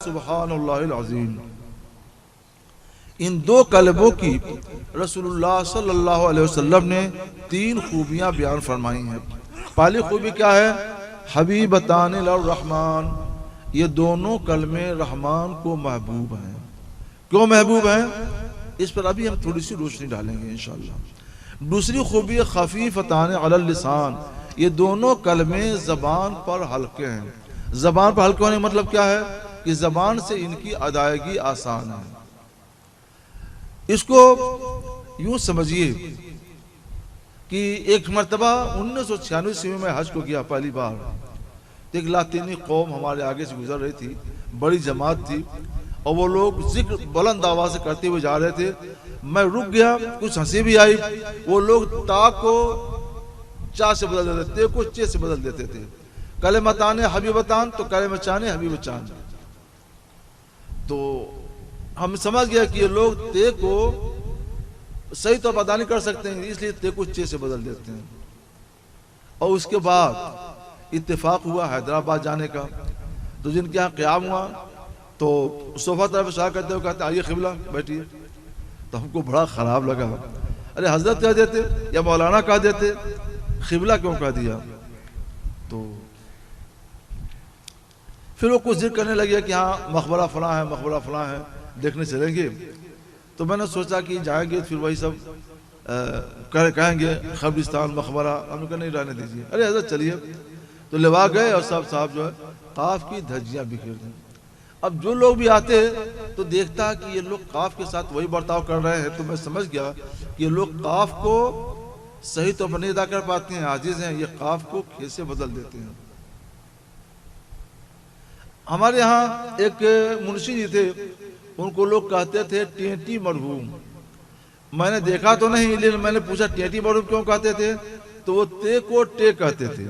سبحان اللہ العظیم۔ ان دو کلموں کی رسول اللہ صلی اللہ علیہ وسلم نے 3 خوبیاں بیان فرمائی ہیں۔ پہلی خوبی کیا ہے؟ حبیبتان الرحمن، یہ دونوں کلمے رحمان کو محبوب ہیں۔ کیوں محبوب ہیں؟ اس پر ابھی ہم تھوڑی سی روشنی ڈالیں گے انشاءاللہ۔ دوسری خوبی خفیفتان علی اللسان، یہ دونوں کلمے زبان پر ہلکے ہیں۔ زبان پر ہلکے ہونے کا مطلب کیا ہے؟ کہ زبان سے ان کی ادائیگی آسان ہے۔ اس کو یوں سمجھیے کہ ایک مرتبہ 1996 میں حج کو کیا پہلی بار، ایک لاطینی قوم ہمارے آگے سے گزر رہی تھی، بڑی جماعت تھی، اور وہ لوگ ذکر بلند آواز سے کرتے ہوئے جا رہے تھے۔ میں رک گیا، کچھ ہنسی بھی آئی۔ وہ لوگ تا کو چا سے بدل دیتے تھے، کو چے سے بدل دیتے تھے۔ کلمتان حبیبتان تو کلمتان حبیبتان۔ تو ہم سمجھ گیا کہ یہ لوگ تے کو صحیح طور پر ادا نہیں کر سکتے ہیں، اس لیے تے کو چے سے بدل دیتے ہیں۔ اور اس کے بعد اتفاق ہوا حیدرآباد جانے کا، تو جن کے یہاں قیام ہوا تو صوفہ طرف اشارہ کرتے ہوئے کہتے آئیے قبلہ بیٹھیے۔ تو ہم کو بڑا خراب لگا، ارے حضرت کہہ دیتے یا مولانا کہہ دیتے، قبلہ کیوں کہہ دیا؟ تو پھر وہ کچھ ذکر کرنے لگے کہ ہاں مقبرہ فلاں ہے، مقبرہ فلاں ہے، دیکھنے چلیں گے۔ تو میں نے سوچا کہ جائیں گے پھر وہی سب کہیں گے قبرستان مقبرہ، ہم نے کہا نہیں رہنے دیجیے، ارے حضرت چلیے۔ تو لوا گئے اور سب صاحب جو ہے قاف کی دھجیاں بکھیر دیں۔ اب جو لوگ بھی آتے تو دیکھتا کہ یہ لوگ قاف کے ساتھ وہی برتاؤ کر رہے ہیں، تو میں سمجھ گیا کہ یہ لوگ قاف کو صحیح طور پر نہیں ادا کر پاتے ہیں، عاجز ہیں، یہ قاف کو کھے سے بدل دیتے ہیں۔ ہمارے ہاں ایک منشی جی تھے، ان کو لوگ کہتے تھے ٹینٹی مرحوم۔ میں نے دیکھا تو نہیں، لیکن میں نے پوچھا ٹینٹی مرحوم کیوں کہتے تھے؟ تو وہ تے کو ٹے کہتے تھے۔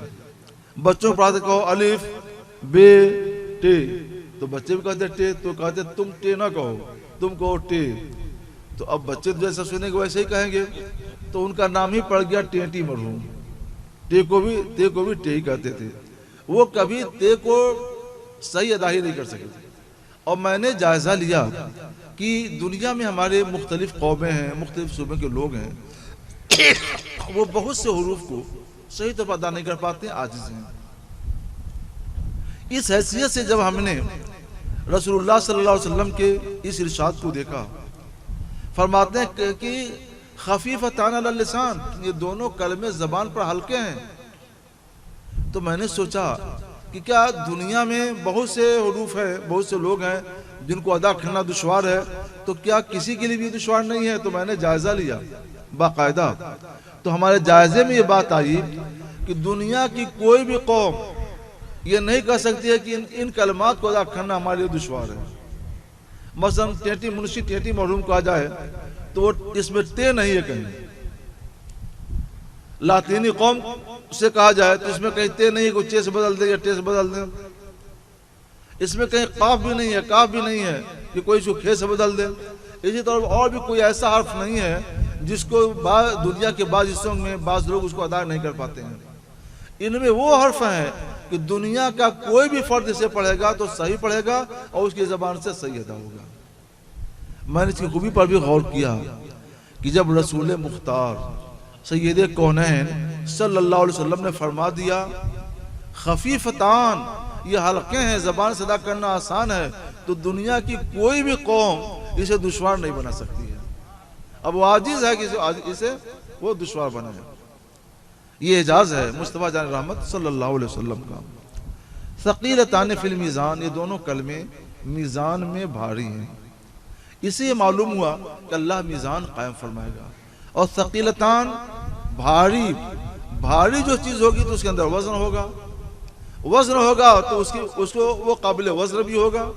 بچوں کو پڑھاتے کہو الف بے ٹے، تو بچے بھی کہتے ٹے، تو کہتے تم ٹے نہ کہو، تم کہو ٹے۔ تو اب بچے جیسا سنیں گے ویسے ہی کہیں گے، تو ان کا نام ہی پڑ گیا ٹینٹی مرحوم۔ تے کو بھی ٹے ہی کہتے تھے۔ وہ کبھی تے کو صحیح ادا ہی نہیں کر سکے تھے۔ اور میں نے جائزہ لیا کہ دنیا میں ہمارے مختلف قومیں ہیں، مختلف صوبے کے لوگ ہیں، وہ بہت سے حروف کو صحیح طور پر ادا نہیں کر پاتے، عاجز ہیں۔ اس حیثیت سے جب ہم نے رسول اللہ صلی اللہ علیہ وسلم کے اس ارشاد کو دیکھا، فرماتے ہیں کہ خفیفتان علی اللسان، یہ دونوں کلمے زبان پر ہلکے ہیں، تو میں نے سوچا کہ کیا دنیا میں بہت سے حروف ہیں، بہت سے لوگ ہیں جن کو ادا کرنا دشوار ہے، تو کیا کسی کے لیے بھی دشوار نہیں ہے؟ تو میں نے جائزہ لیا باقاعدہ، تو ہمارے جائزے میں یہ بات آئی کہ دنیا کی کوئی بھی قوم یہ نہیں کہہ سکتی ہے کہ ان کلمات کو ادا کرنا ہمارے لیے دشوار ہے۔ مثلا ٹینٹی منشی ٹینٹی مرحوم کہا جائے تو وہ اس میں تے نہیں ہے کہیں، لاطینی قوم سے کہا جائے تو اس میں کہیں تے نہیں ہے، کوئی چے سے بدل دے یا ٹے سے بدل دے، اس میں کہیں قاف بھی نہیں ہے، کاف بھی نہیں ہے کہ کوئی اس کو کھے سے بدل دے۔ اسی طور پر اور بھی کوئی ایسا حرف نہیں ہے جس کو دنیا کے بعض حصوں میں بعض لوگ اس کو ادا نہیں کر پاتے ہیں۔ ان میں وہ حرف ہیں کہ دنیا کا کوئی بھی فرد اسے پڑھے گا تو صحیح پڑھے گا اور اس کی زبان سے صحیح ادا ہوگا۔ میں نے اس کی خوبی پر بھی غور کیا کہ جب رسول مختار سید کونین صلی اللہ علیہ وسلم نے فرما دیا خفیفتان، یہ ہلکے ہیں، زبان سے ادا کرنا آسان ہے، تو دنیا کی کوئی بھی قوم اسے دشوار نہیں بنا سکتی ہے۔ اب وہ عاجز ہے کہ اسے وہ دشوار بنائے۔ یہ اعجاز ہے مصطفیٰ جان رحمت صلی اللہ علیہ وسلم کا۔ ثقیلتان فی المیزان، یہ دونوں کلمے میزان میں بھاری ہیں۔ اسے یہ معلوم ہوا کہ اللہ میزان قائم فرمائے گا۔ اور ثقیلتان بھاری جو چیز ہوگی تو اس کے اندر وزن ہوگا تو اس کو وہ قابل وزن بھی ہوگا۔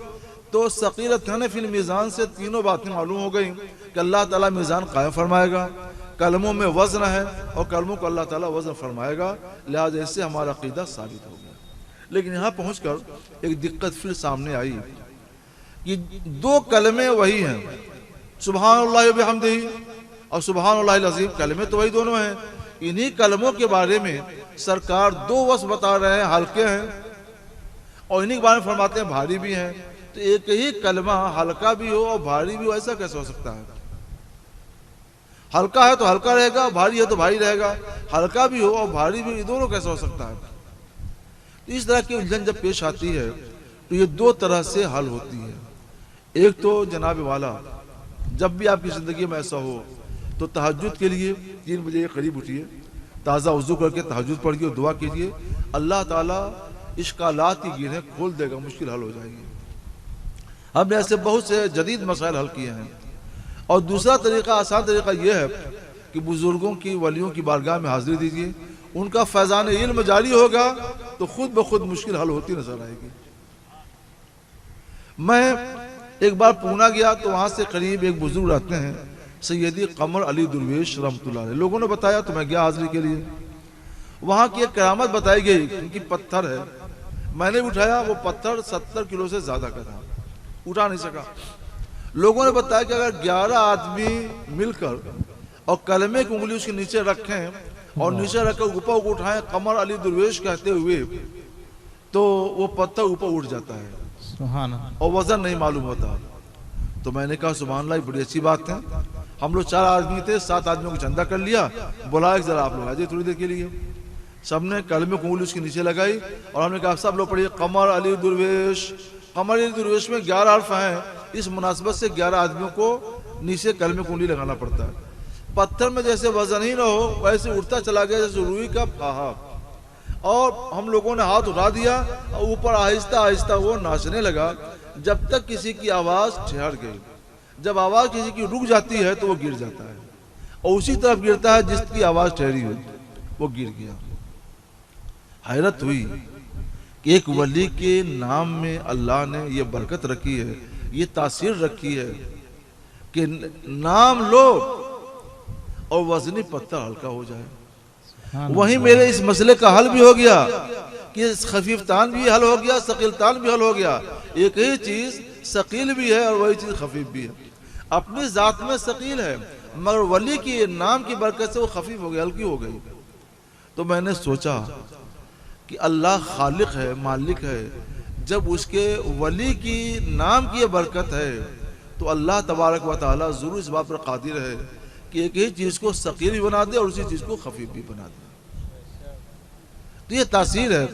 تو ثقیلتان فی المیزان سے تینوں باتیں معلوم ہو گئیں کہ اللہ تعالیٰ میزان قائم فرمائے گا، کلموں میں وزن ہے اور کلموں کو اللہ تعالیٰ وزن فرمائے گا، لہذا اس سے ہمارا عقیدہ ثابت ہو گیا۔ لیکن یہاں پہنچ کر ایک دقت پھر سامنے آئی کہ دو کلمے وہی ہیں، سبحان اللہ وبحمدہ اور سبحان اللہ العظیم، کلمے تو وہی دونوں ہیں۔ انہی کلموں کے بارے میں سرکار دو وصف بتا رہے ہیں، ہلکے ہیں، اور انہی کے بارے میں فرماتے ہیں بھاری بھی ہیں۔ تو ایک ہی کلمہ ہلکا بھی ہو اور بھاری بھی ہو، ایسا کیسے ہو سکتا ہے؟ ہلکا ہے تو ہلکا رہے گا، بھاری ہے تو بھاری رہے گا، ہلکا بھی ہو اور بھاری بھی ہو، یہ دونوں کیسے ہو سکتا ہے؟ تو اس طرح کی الجھن جب پیش آتی ہے تو یہ دو طرح سے حل ہوتی ہے۔ ایک تو جناب والا، جب بھی آپ کی زندگی میں ایسا ہو تو تہجد کے لیے 3 بجے کے قریب اٹھیے، تازہ وضو کر کے تہجد پڑھیے اور دعا کیجیے، اللہ تعالیٰ اشکالات کی گرہیں کھول دے گا، مشکل حل ہو جائے گی۔ ہم نے ایسے بہت سے جدید مسائل حل کیے ہیں۔ اور دوسرا طریقہ، آسان طریقہ یہ ہے کہ بزرگوں کی، ولیوں کی بارگاہ میں حاضری دیجیے، ان کا فیضان علم جاری ہوگا تو خود بخود مشکل حل ہوتی نظر آئے گی۔ میں ایک بار پونا گیا تو وہاں سے قریب ایک بزرگ رہتے ہیں، سیدی قمر علی درویش رحمۃ اللہ علیہ، لوگوں نے بتایا تو میں گیا حاضری کے لیے۔ وہاں کی ایک کرامت بتائی گئی، ان کی پتھر ہے، میں نے اٹھایا، وہ پتھر 70 کلو سے زیادہ کا تھا، اٹھا نہیں سکا۔ لوگوں نے بتایا کہ اگر 11 آدمی مل کر اور کلمے کی انگلی اس کے نیچے رکھیں اور نیچے رکھ کر اوپر اٹھائیں قمر علی درویش کہتے ہوئے تو وہ پتھر اوپر اٹھ جاتا ہے، سبحان اللہ، اور وزن نہیں معلوم ہوتا۔ تو میں نے کہا سبحان اللہ، بڑی اچھی بات ہے۔ ہم لوگ 4 آدمی تھے، 7 آدمیوں کو چندہ کر لیا، بلایا کہ ذرا آپ لوگ آ جائیے تھوڑی دیر کے لیے۔ سب نے کلمے کی انگلی اس کے نیچے لگائی اور ہم نے کہا سب لوگ پڑھیے قمر علی درویش۔ قمر علی درویش میں 11 حرف ہیں، اس مناسبت سے 11 آدمیوں کو نیچے کلمے کی انگلی لگانا پڑتا ہے۔ پتھر میں جیسے وزن ہی نہ ہو ویسے اٹھتا چلا گیا جیسے روئی کا پھاہا، اور ہم لوگوں نے ہاتھ اٹھا دیا اور اوپر آہستہ آہستہ وہ ناچنے لگا جب تک کسی کی آواز ٹھہر گئی۔ جب آواز کسی کی رک جاتی ہے تو وہ گر جاتا ہے، اور اسی طرف گرتا ہے جس کی آواز ٹھہری ہوئی، وہ گر گیا۔ حیرت ہوئی کہ ایک ولی کے نام میں اللہ نے یہ برکت رکھی ہے، یہ تاثیر رکھی ہے کہ نام لو اور وزنی پتھر ہلکا ہو جائے۔ وہیں میرے اس مسئلے کا حل بھی ہو گیا کہ خفیف تان بھی حل ہو گیا، ثقیل تان بھی حل ہو گیا۔ ایک ہی چیز ثقیل بھی ہے اور وہی چیز خفیف بھی ہے، اپنی ذات میں ثقیل ہے مگر ولی کی نام کی برکت سے وہ خفیف ہو گئی، ہلکی ہو گئی۔ تو میں نے سوچا کہ اللہ خالق ہے، مالک ہے، جب اس کے ولی کی نام کی یہ برکت ہے تو اللہ تبارک و تعالیٰ ضرور اس بات پر قادر ہے کہ ایک ہی چیز کو ثقیل بھی بنا دے اور اسی چیز کو خفیف بھی بنا دے۔ تو یہ تاثیر ہے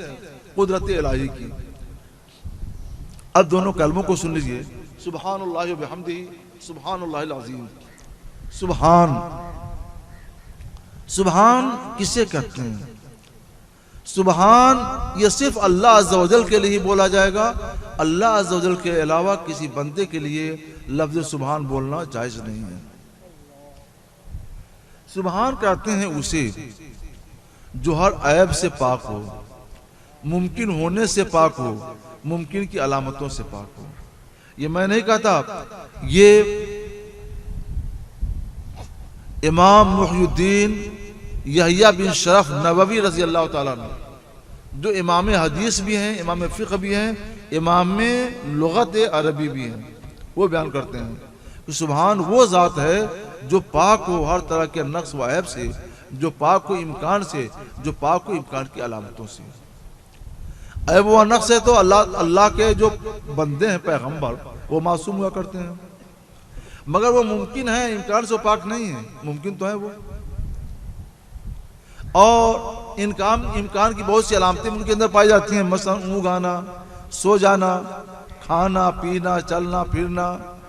قدرت الہی کی۔ اب دونوں کلموں کو سن لیجئے، سبحان اللہ و بحمدہ، سبحان اللہ العظیم۔ سبحان، سبحان کسے کہتے ہیں؟ سبحان یہ صرف اللہ عز و جل کے لیے ہی بولا جائے گا، اللہ عز و جل کے علاوہ کسی بندے کے لیے لفظ سبحان بولنا جائز نہیں ہے۔ سبحان کہتے ہیں اسے جو ہر عیب سے پاک ہو، ممکن ہونے سے پاک ہو، ممکن کی علامتوں سے پاک ہو۔ یہ میں نہیں کہتا، یہ امام محی الدین یحییٰ بن شرف نووی رضی اللہ تعالیٰ عنہ، جو امام حدیث بھی ہیں، امام فقہ بھی ہیں، امام لغت عربی بھی ہیں، وہ بیان کرتے ہیں کہ سبحان وہ ذات ہے جو پاک ہو ہر طرح کے نقص و عیب سے، جو پاک ہو امکان سے، جو پاک ہو امکان کی علامتوں سے۔ عیب و نقص ہے تو اللہ کے جو بندے ہیں پیغمبر وہ معصوم ہوا کرتے ہیں، مگر وہ ممکن ہے، امکان سے پاک نہیں ہے، ممکن تو ہے وہ۔ اور امکان کی بہت سی علامتیں ان کے اندر پائی جاتی ہیں، مثلا اونگ آنا، سو جانا، کھانا پینا، چلنا پھرنا،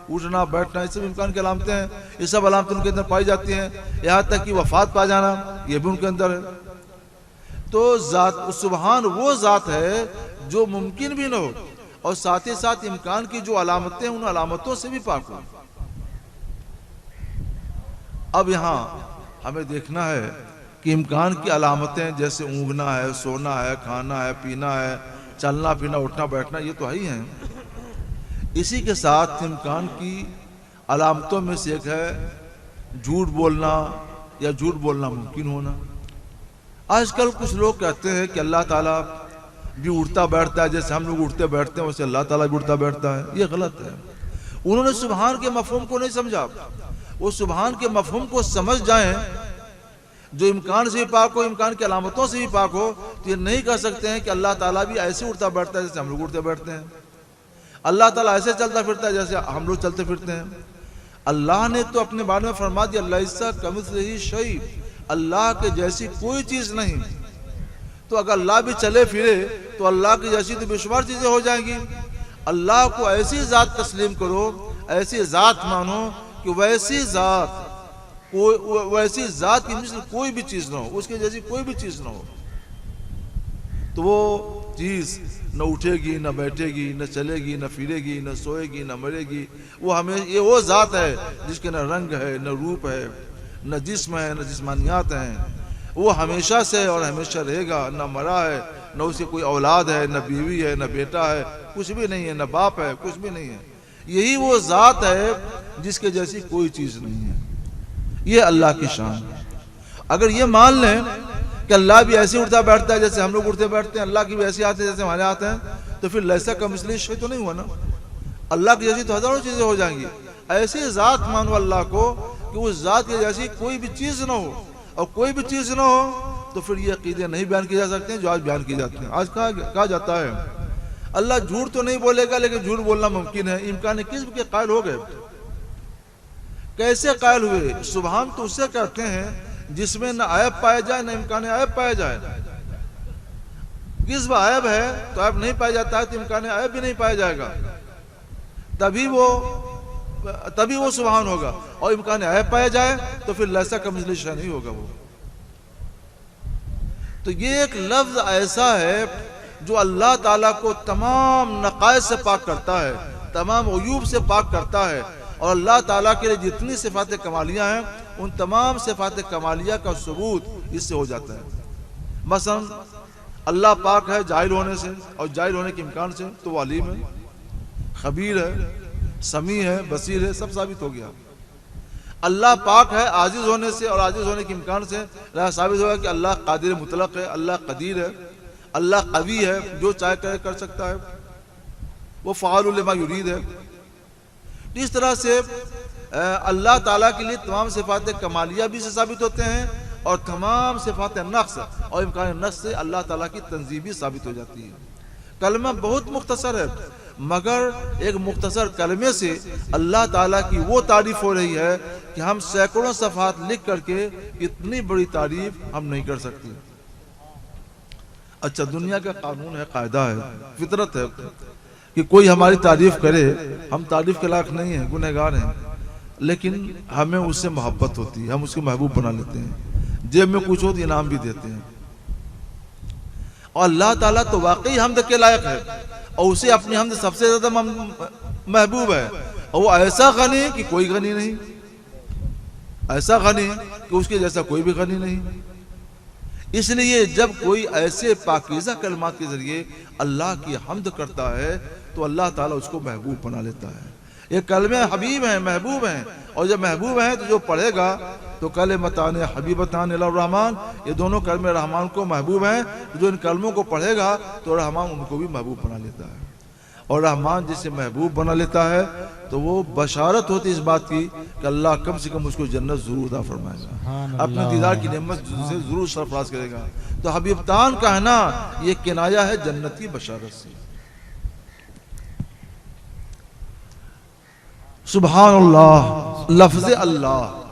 اٹھنا بیٹھنا، یہ سب امکان کی علامتیں ہیں، یہ سب علامتیں ان کے اندر پائی جاتی ہیں، یہاں تک کہ وفات پا جانا یہ بھی ان کے اندر ہے۔ تو سبحان وہ ذات ہے جو ممکن بھی نہ ہو اور ساتھ ہی ساتھ امکان کی جو علامتیں ان علامتوں سے بھی پاک ہو۔ اب یہاں ہمیں دیکھنا ہے کہ امکان کی علامتیں جیسے اونگنا ہے، سونا ہے، کھانا ہے، پینا ہے، چلنا پھرنا، اٹھنا بیٹھنا، یہ تو ہی ہیں۔ اسی کے ساتھ امکان کی علامتوں میں سے ایک ہے جھوٹ بولنا یا جھوٹ بولنا ممکن ہونا۔ آج کل کچھ لوگ کہتے ہیں کہ اللہ تعالیٰ بھی اٹھتا بیٹھتا ہے، جیسے ہم لوگ اٹھتے بیٹھتے ہیں ویسے اللہ تعالیٰ بھی اٹھتا بیٹھتا ہے، یہ غلط ہے۔ انہوں نے سبحان کے مفہوم کو نہیں سمجھا۔ وہ سبحان کے مفہوم کو سمجھ جائیں، جو امکان سے بھی پاک ہو، امکان کی علامتوں سے بھی پاک ہو، تو یہ نہیں کہہ سکتے ہیں کہ اللہ تعالیٰ بھی ایسے اٹھتا بیٹھتا ہے جیسے ہم لوگ اٹھتے بیٹھتے ہیں۔ اللہ تعالیٰ ایسے چلتا پھرتا ہے جیسے ہم لوگ چلتے پھرتے ہیں. اللہ نے تو اپنے بارے میں فرما دیا لیس کمثلہ شیء، اللہ کے جیسی کوئی چیز نہیں. تو اگر اللہ بھی چلے پھرے تو اللہ کی جیسی تو بے شمار چیزیں ہو جائیں گی. اللہ کو ایسی ذات تسلیم کرو، ایسی ذات مانو کہ ویسی ذات کی مثل کوئی بھی چیز نہ ہو، اس کے جیسی کوئی بھی چیز نہ ہو. تو وہ چیز نہ اٹھے گی، نہ بیٹھے گی، نہ چلے گی، نہ پھرے گی، نہ سوئے گی، نہ مرے گی. یہ وہ ذات ہے جس کے نہ رنگ ہے، نہ روپ ہے، نہ جسم ہے، نہ جسمانیات ہیں. وہ ہمیشہ سے اور ہمیشہ رہے گا، نہ مرا ہے، نہ اسے کوئی اولاد ہے، نہ بیوی ہے، نہ بیٹا ہے، کچھ بھی نہیں ہے، نہ باپ ہے، کچھ بھی نہیں ہے. یہی وہ ذات ہے جس کے جیسی کوئی چیز نہیں ہے. یہ اللہ کی شان ہے. اگر یہ مان لیں کہ اللہ بھی ایسے اٹھتا بیٹھتا ہے جیسے ہم لوگ اٹھتے بیٹھتے ہیں، اللہ کی بھی ایسے آتے ہیں جیسے ہمارے آتے ہیں، تو پھر لیسا کمثلہ شیء تو نہیں ہوا نا. اللہ کی جیسی تو ہزاروں چیزیں ہو جائیں گی. ایسی ذات مانو اللہ کو کہ اس ذات کی جیسی کوئی بھی چیز نہ ہو، اور کوئی بھی چیز نہ ہو تو پھر یہ عقیدے نہیں بیان کیے جا سکتے ہیں جو آج بیان کیے جاتے ہیں. آج کہا جاتا ہے اللہ جھوٹ تو نہیں بولے گا لیکن جھوٹ بولنا ممکن ہے. امکان کذب کے قائل ہو گئے. کیسے قائل ہوئے؟ سبحان تو اسے کہتے ہیں جس میں نہ عیب پائے جائے نہ امکان عیب پائے جائے. کذب عیب ہے تو عیب نہیں پایا جاتا ہے تو امکان عیب بھی نہیں پایا جائے گا، تبھی وہ سبحان ہوگا. اور امکان عیب پایا جائے تو پھر لیسا کمثلہ شیء نہیں ہوگا وہ. تو یہ ایک لفظ ایسا ہے جو اللہ تعالیٰ کو تمام نقائص سے پاک کرتا ہے، تمام عیوب سے پاک کرتا ہے. اور اللہ تعالیٰ کے لیے جتنی صفات کمالیہ ہیں ان تمام صفات کمالیہ کا ثبوت اس سے ہو جاتا ہے. مثلا اللہ پاک ہے جاہل ہونے سے اور جاہل ہونے کے امکان سے، تو وہ علیم ہے، خبیر ہے، سمیع ہے، بصیر ہے، سب ثابت ہو گیا. اللہ پاک ہے عاجز ہونے سے اور عاجز ہونے کے امکان سے، لہذا ثابت ہوگا کہ اللہ قادر مطلق ہے، اللہ قدیر ہے، اللہ قوی ہے، جو چاہے کر سکتا ہے، وہ فعال لما یرید ہے. اس طرح سے اللہ تعالیٰ کے لیے تمام صفات کمالیہ بھی سے ثابت ہوتے ہیں اور تمام صفات نقص اور امکان نقص سے اللہ تعالیٰ کی تنزیہ بھی ثابت ہو جاتی ہے. کلمہ بہت مختصر ہے مگر ایک مختصر کلمے سے اللہ تعالیٰ کی وہ تعریف ہو رہی ہے کہ ہم سینکڑوں صفحات لکھ کر کے اتنی بڑی تعریف ہم نہیں کر سکتے. اچھا، دنیا کا قانون ہے، قاعدہ ہے، فطرت ہے کہ کوئی ہماری تعریف کرے، ہم تعریف کے لائق نہیں ہیں، گنہگار ہیں، لیکن ہمیں اس سے محبت ہوتی ہے، ہم اس کو محبوب بنا لیتے ہیں، جیب میں کچھ ہو تو انعام بھی دیتے ہیں. اور اللہ تعالیٰ تو واقعی حمد کے لائق ہے اور اسے اپنی حمد سب سے زیادہ محبوب ہے. اور وہ ایسا غنی کہ کوئی غنی نہیں، ایسا غنی کہ اس کے جیسا کوئی بھی غنی نہیں. اس لیے جب کوئی ایسے پاکیزہ کلمات کے ذریعے اللہ کی حمد کرتا ہے تو اللہ تعالیٰ اس کو محبوب بنا لیتا ہے. یہ کلمے حبیب ہیں، محبوب ہیں، اور جب محبوب ہیں تو جو پڑھے گا تو کلمتان حبیبتان الی الرحمن، یہ دونوں کلمے رحمان کو محبوب ہیں. جو ان کلموں کو پڑھے گا تو رحمان ان کو بھی محبوب بنا لیتا ہے. اور رحمان جسے محبوب بنا لیتا ہے تو وہ بشارت ہوتی اس بات کی کہ اللہ کم سے کم اس کو جنت ضرور عطا فرمائے گا، اپنے دیدار کی نعمت سے ضرور سرفراز کرے گا. تو حبیبتان کہنا یہ کنایہ ہے جنت کی بشارت سے. سبحان اللہ، لفظ اللہ،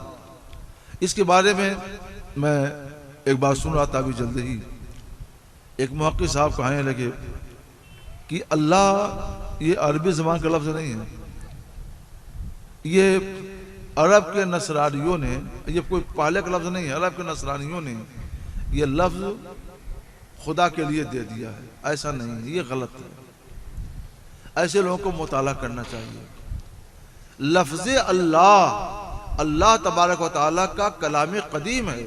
اس کے بارے میں ایک بات سن رہا تھا ابھی جلدی ہی. ایک محقق صاحب کہنے لگے کہ اللہ یہ عربی زبان کا لفظ نہیں ہے، یہ عرب کے نصرانیوں نے، یہ کوئی پہلے کا لفظ نہیں ہے، عرب کے نصرانیوں نے یہ لفظ خدا کے لیے دے دیا ہے. ایسا نہیں ہے، یہ غلط ہے. ایسے لوگوں کو مطالعہ کرنا چاہیے. لفظ اللہ تبارک و تعالیٰ کا کلام قدیم ہے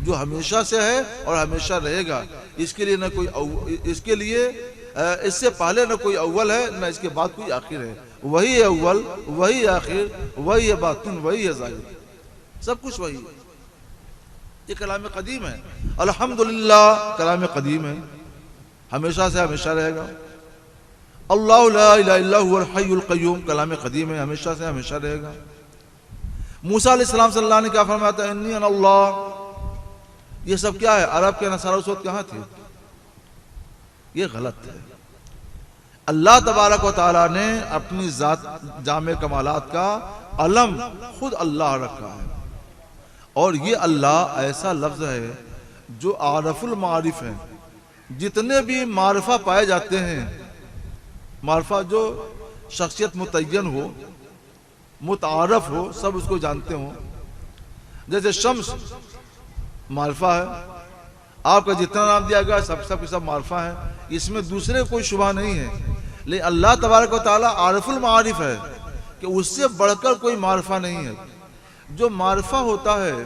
جو ہمیشہ سے ہے اور ہمیشہ رہے گا. اس کے لیے نہ کوئی اس کے لیے اس سے پہلے نہ کوئی اول ہے نہ اس کے بعد کوئی آخر ہے. وہی ہے اول، وہی آخر، وہی ہے باطن، وہی ہے ظاہر، سب کچھ وہی ہے. یہ کلام قدیم ہے. الحمدللہ کلام قدیم ہے، ہمیشہ سے ہمیشہ رہے گا. اللہ لا الہ الا هو الحی القیوم کلام قدیم ہے، ہمیشہ سے ہمیشہ رہے گا. موسیٰ علیہ السلام صلی اللہ نے کیا فرمایا تھا؟ انی انا اللہ. یہ سب کیا ہے؟ عرب کے نصارہ اس وقت کہاں تھے؟ یہ غلط ہے. اللہ تبارک و تعالیٰ نے اپنی ذات جامع کمالات کا علم خود اللہ رکھا ہے، اور یہ اللہ ایسا لفظ ہے جو عارف المعارف ہے. جتنے بھی معرفہ پائے جاتے ہیں، معرفہ جو شخصیت متعین ہو، متعارف ہو، سب اس کو جانتے ہوں. جیسے شمس معرفہ ہے، آپ کا جتنا نام دیا گیا سب کے سب معرفہ ہیں، اس میں دوسرے کوئی شبہ نہیں ہے. لیکن اللہ تبارک و تعالیٰ عارف المعارف ہے کہ اس سے بڑھ کر کوئی معرفہ نہیں ہے. جو معرفہ ہوتا ہے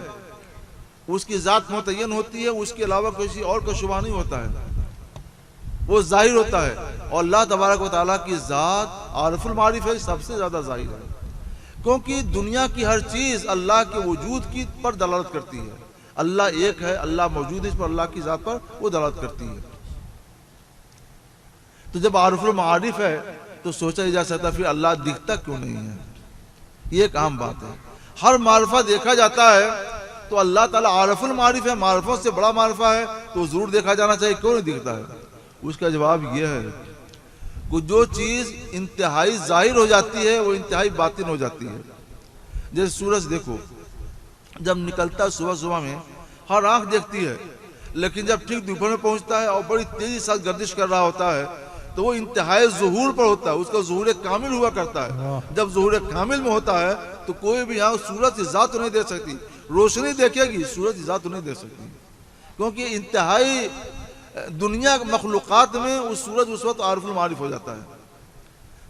اس کی ذات متعین ہوتی ہے، اس کے علاوہ کسی اور کا شبہ نہیں ہوتا ہے، وہ ظاہر ہوتا ہے. اور اللہ تبارک و تعالیٰ کی ذات عارف المعارف ہے، سب سے زیادہ ظاہر ہے، کیونکہ دنیا کی ہر چیز اللہ کے وجود کی پر دلالت کرتی ہے. اللہ ایک ہے، اللہ موجود ہے، اس پر اللہ کی ذات پر وہ دلالت کرتی ہے. تو جب عارف المعارف ہے تو سوچا جا سکتا پھر اللہ دکھتا کیوں نہیں ہے. یہ ایک اہم بات ہے. ہر معرفہ دیکھا جاتا ہے تو اللہ تعالیٰ عارف المعارف ہے، معرفوں سے بڑا معرفہ ہے تو ضرور دیکھا جانا چاہیے، کیوں نہیں دکھتا ہے؟ اس کا جواب یہ ہے کہ جو چیز انتہائی ظاہر ہو جاتی ہے وہ انتہائی باطن ہو جاتی ہے. جیسے سورج دیکھو، جب نکلتا ہے صبح میں ہر آنکھ دیکھتی ہے، لیکن جب ٹھیک دوپہر میں پہنچتا ہے اور بڑی تیزی سے گردش کر رہا ہوتا ہے تو وہ انتہائی ظہور پر ہوتا ہے، اس کا ظہور کامل ہوا کرتا ہے. جب ظہور کامل میں ہوتا ہے تو کوئی بھی یہاں سورج کی ذات نہیں دے سکتی. روشنی دیکھے گی، سورج کی ذات نہیں دے سکتی، کیونکہ انتہائی دنیا مخلوقات میں اس سورج اس وقت عارف المعارف ہو جاتا ہے،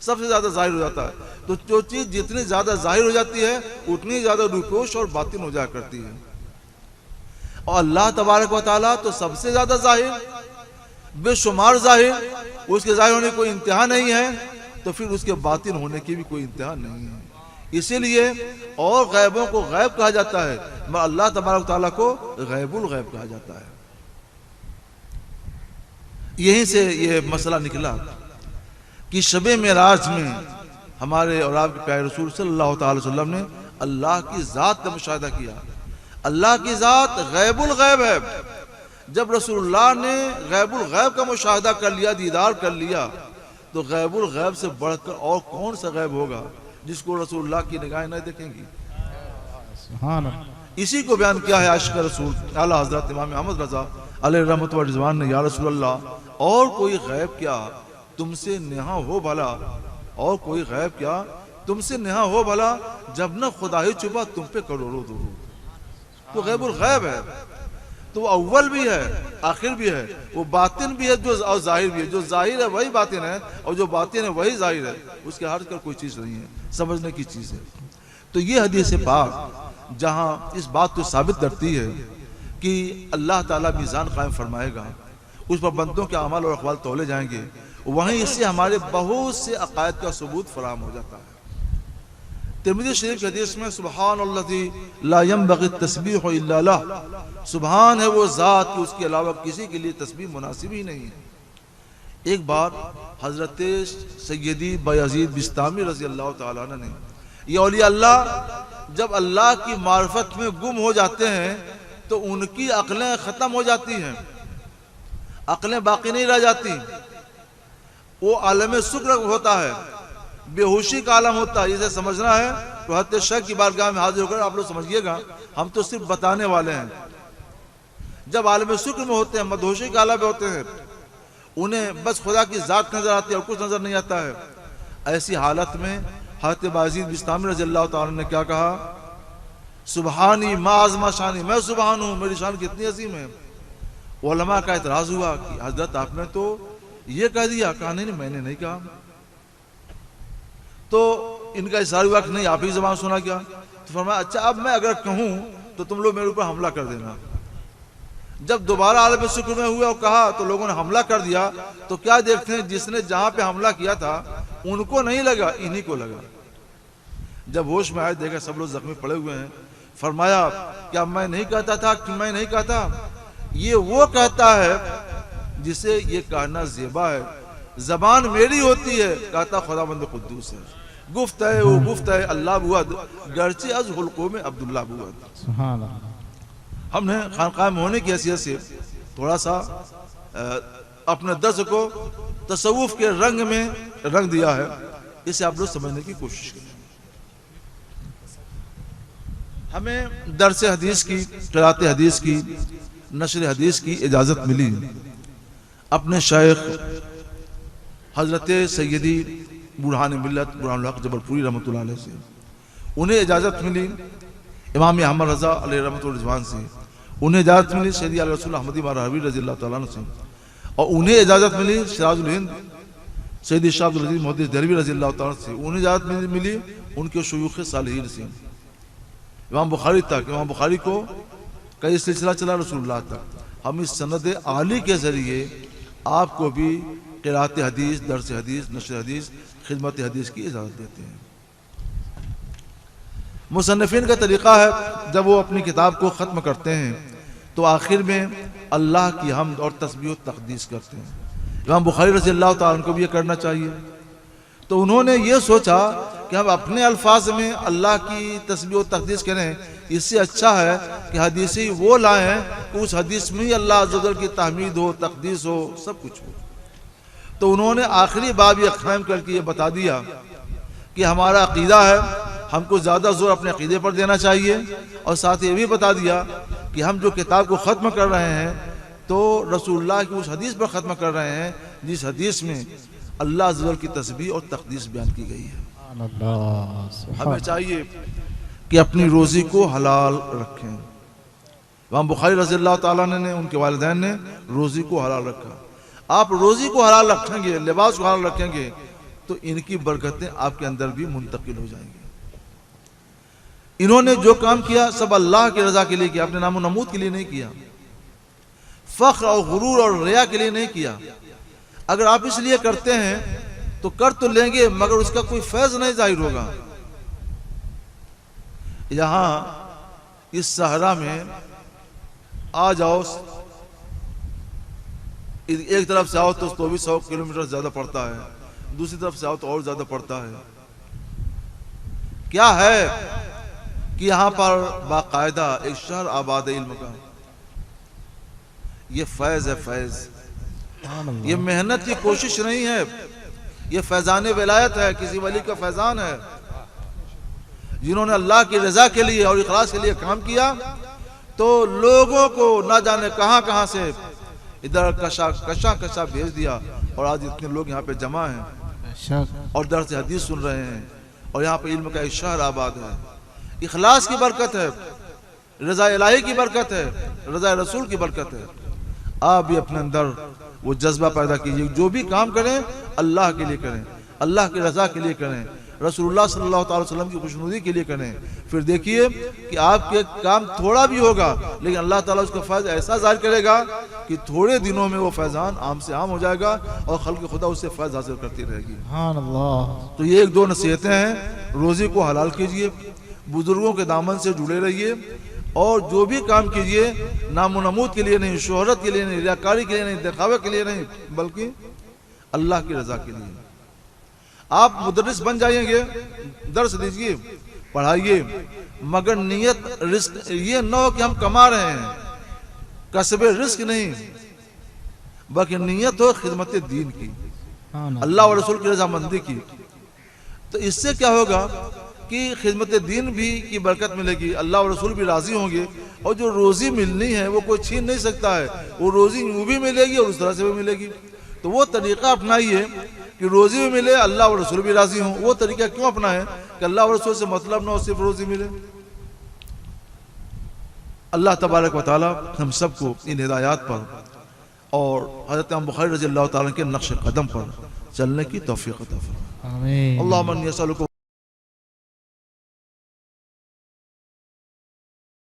سب سے زیادہ ظاہر ہو جاتا ہے. تو جو چیز جتنی زیادہ ظاہر ہو جاتی ہے اتنی زیادہ روپوش اور باطن ہو جایا کرتی ہے. اور اللہ تبارک و تعالیٰ تو سب سے زیادہ ظاہر، بے شمار ظاہر، اس کے ظاہر ہونے کی کوئی انتہا نہیں ہے، تو پھر اس کے باطن ہونے کی بھی کوئی انتہا نہیں ہے. اسی لیے اور غیبوں کو غیب کہا جاتا ہے، مگر اللہ تبارک و تعالیٰ کو غیب الغیب کہا جاتا ہے. یہیں سے یہ مسئلہ نکلا کہ شب معراج میں ہمارے اور آپ کے پیارے رسول صلی اللہ تعالی وسلم نے اللہ کی ذات کا مشاہدہ کیا. اللہ کی ذات غیب الغیب ہے. جب رسول اللہ نے غیب الغیب کا مشاہدہ کر لیا، دیدار کر لیا، تو غیب الغیب سے بڑھ کر اور کون سا غیب ہوگا جس کو رسول اللہ کی نگاہیں نہیں دیکھیں گی. سبحان اللہ. اسی کو بیان کیا ہے عاشق رسول اعلیٰ حضرت امام احمد رضا علیہ رحمت و رضوان نے، یا رسول اللہ اور کوئی غیب کیا تم سے نہا ہو بھلا، اور کوئی غیب کیا تم سے نہا ہو بھلا، جب نہ خدا ہی چھپا تم پہ کروڑوں درود. تو غیب الغیب ہے، تو وہ اول بھی ہے آخر بھی ہے، وہ باطن بھی ہے اور ظاہر بھی ہے. جو ظاہر ہے وہی باطن ہے اور جو باطن ہے وہی ظاہر ہے، اس کے ہٹ کر کوئی چیز نہیں ہے، سمجھنے کی چیز ہے. تو یہ حدیث پاک جہاں اس بات کو ثابت کرتی ہے کہ اللہ تعالیٰ میزان قائم فرمائے گا، اس پر بندوں کے اعمال اور اقوال تولے جائیں گے، وہیں اس سے ہمارے بہت سے عقائد کا ثبوت فراہم ہو جاتا ہے. ترمذی شریف کی حدیث میں سبحان الذی لا ينبغي التسبیح الا لہ، سبحان ہے وہ ذات کہ اس کے علاوہ کسی کے لیے تسبیح مناسب ہی نہیں ہے. ایک بار حضرت سیدی بایزید بستامی رضی اللہ تعالیٰ عنہ نے، یہ اولیاء اللہ جب اللہ کی معرفت میں گم ہو جاتے ہیں تو ان کی عقلیں ختم ہو جاتی ہیں، عقلیں باقی نہیں رہ جاتی، وہ عالم سکر ہوتا ہے، بے ہوشی کا عالم ہوتا ہے. اسے سمجھنا ہے تو حضرت شیخ کی بارگاہ میں حاضر ہو کر آپ لوگ سمجھیے گا، ہم تو صرف بتانے والے ہیں. جب عالم سکر میں ہوتے ہیں، مدہوشی کا عالم میں ہوتے ہیں، انہیں بس خدا کی ذات نظر آتی ہے اور کچھ نظر نہیں آتا ہے. ایسی حالت میں حضرت بایزید بستامی رضی اللہ تعالیٰ نے کیا کہا؟ سبحانی ما عظم شانی، میں سبحان ہوں، میری شان کتنی عظیم ہے. علماء کا اعتراض ہوا کہ حضرت آپ نے تو یہ کہہ دیا. کہا نہیں میں نے نہیں کہا. تو ان کا اظہار ہوا کہ نہیں آپ ہی زبان سنا کیا. تو فرمایا اچھا اب میں اگر کہوں تو تم لوگ میرے اوپر حملہ کر دینا. جب دوبارہ عالم سکر میں ہوا اور کہا تو لوگوں نے حملہ کر دیا. تو کیا دیکھتے ہیں جس نے جہاں پہ حملہ کیا تھا ان کو نہیں لگا، انہی کو لگا. جب ہوش میں آئے دیکھا سب لوگ زخمی پڑے ہوئے ہیں. فرمایا کیا میں نہیں کہتا تھا کہ میں نہیں کہتا؟ یہ وہ کہتا ہے جسے یہ کہنا زیبا ہے. زبان میری ہوتی ہے، کہتا خداوند قدوس ہے. گفت ہے وہ گفت ہے اللہ بود، گرچہ از حلقوں میں عبداللہ بود. سبحان اللہ. ہم نے خانقاہ میں ہونے کی حیثیت سے تھوڑا سا اپنے درس کو تصوف کے رنگ میں رنگ دیا ہے، اسے آپ لوگ سمجھنے کی کوشش کریں۔ ہمیں درس حدیث کی، قرات حدیث کی، نشر حدیث کی اجازت ملی اپنے شیخ حضرت سیدی برہان ملت برہان الحق جبل پوری رحمۃ اللہ علیہ سے، انہیں اجازت ملی امام احمد رضا علیہ رحمۃ الرضوان سے، انہیں اجازت ملی سیدی علیہ رسول احمدی مارحوی رضی اللہ تعالیٰ عنہ سے، اور انہیں اجازت ملی سراج الہند سیدی شاہ عبدالعزیز محدث دہلوی رضی اللہ تعالیٰ عنہ سے، انہیں اجازت ملی ان کے شیوخ صالحین سے، امام بخاری تک، امام بخاری کو کئی سلسلہ چلا رسول اللہ تک۔ ہم اس سند عالی کے ذریعے آپ کو بھی قرات حدیث، درس حدیث، نشر حدیث، خدمت حدیث کی اجازت دیتے ہیں۔ مصنفین کا طریقہ ہے جب وہ اپنی کتاب کو ختم کرتے ہیں تو آخر میں اللہ کی حمد اور تسبیح و تقدیس کرتے ہیں۔ امام بخاری رضی اللہ تعالیٰ عنہ کو بھی یہ کرنا چاہیے، تو انہوں نے یہ سوچا کہ ہم اپنے الفاظ میں اللہ کی تسبیح و تقدیس کریں، اس سے اچھا ہے کہ حدیثی وہ لائیں کہ اس حدیث میں ہی اللہ عز و جل کی تحمید ہو، تقدیس ہو، سب کچھ ہو۔ تو انہوں نے آخری باب یہ قائم کر کے یہ بتا دیا کہ ہمارا عقیدہ ہے، ہم کو زیادہ زور اپنے عقیدے پر دینا چاہیے، اور ساتھ یہ بھی بتا دیا کہ ہم جو کتاب کو ختم کر رہے ہیں تو رسول اللہ کی اس حدیث پر ختم کر رہے ہیں جس حدیث میں اللہ عز و جل کی تسبیح اور تقدیس بیان کی گئی ہے۔ ہمیں چاہیے کہ اپنی روزی کو حلال رکھیں۔ امام بخاری رضی اللہ تعالیٰ نے، ان کے والدین نے روزی کو حلال رکھا۔ آپ روزی کو حلال رکھیں گے، لباس کو حلال رکھیں گے تو ان کی برکتیں آپ کے اندر بھی منتقل ہو جائیں گی۔ انہوں نے جو کام کیا سب اللہ کی رضا کے لیے کیا، اپنے نام و نمود کے لیے نہیں کیا، فخر اور غرور اور ریا کے لیے نہیں کیا۔ اگر آپ اس لیے کرتے ہیں تو کر تو لیں گے مگر اس کا کوئی فیض نہیں ظاہر ہوگا۔ یہاں اس صحرا میں آ جاؤ، ایک طرف سے آؤ تو 2400 کلومیٹر زیادہ پڑتا ہے، دوسری طرف سے آؤ تو اور زیادہ پڑتا ہے۔ کیا ہے کہ یہاں پر باقاعدہ ایک شہر آباد ہے علم کا، یہ فیض ہے، فیض، یہ محنت کی کوشش نہیں ہے، یہ فیضان ولایت ہے، کسی ولی کا فیضان ہے جنہوں نے اللہ کی رضا کے لیے اور اخلاص کے لیے کام کیا تو لوگوں کو نہ جانے کہاں کہاں سے ادھر کشا بھیج دیا، اور آج اتنے لوگ یہاں پہ جمع ہیں اور درس حدیث سن رہے ہیں، اور یہاں پہ علم کا ایک شہر آباد ہے۔ اخلاص کی برکت ہے، رضا الہی کی برکت ہے، رضا رسول کی برکت ہے۔ آپ بھی اپنے اندر وہ جذبہ پیدا کیجئے، جو بھی کام کریں اللہ کے لیے کریں، اللہ کی رضا کے لیے کریں، رسول اللہ صلی اللہ علیہ وسلم کی خوشنودی کے لیے کریں۔ پھر دیکھیے کہ آپ کے کام تھوڑا بھی ہوگا لیکن اللہ تعالیٰ اس کا فیض ایسا ظاہر کرے گا کہ تھوڑے دنوں میں وہ فیضان عام سے عام ہو جائے گا اور خلق خدا اس سے فیض حاصل کرتی رہے گی۔ سبحان اللہ۔ تو یہ ایک دو نصیحتیں ہیں، روزی کو حلال کیجئے، بزرگوں کے دامن سے جڑے رہیے، اور جو بھی کام کیجئے نام و نمود کے لیے نہیں، شہرت کے لیے نہیں، ریاکاری کے لیے نہیں، دکھاوے کے لیے نہیں، بلکہ اللہ کی رضا کے لیے۔ آپ مدرس بن جائیں گے، درس دیجئے، پڑھائیے، مگر نیت رزق یہ نہ ہو کہ ہم کما رہے ہیں، کسب رزق نہیں، بلکہ نیت ہو خدمت دین کی، اللہ و رسول کی رضامندی کی۔ تو اس سے کیا ہوگا کہ خدمت دین بھی کی برکت ملے گی، اللہ و رسول بھی راضی ہوں گے، اور جو روزی ملنی ہے وہ کوئی چھین نہیں سکتا ہے، وہ روزی یوں بھی ملے گی اور اس طرح سے بھی ملے گی۔ تو وہ طریقہ اپنائیے کہ روزی بھی ملے، اللہ و رسول بھی راضی ہوں۔ وہ طریقہ کیوں اپنائیں کہ اللہ و رسول سے مطلب نہ ہو، صرف روزی ملے۔ اللہ تبارک و تعالی ہم سب کو ان ہدایات پر اور حضرت امام بخاری رضی اللہ تعالیٰ کے نقش قدم پر چلنے کی توفیق عطا فرمائے۔ آمین۔ اللہم انی اسألک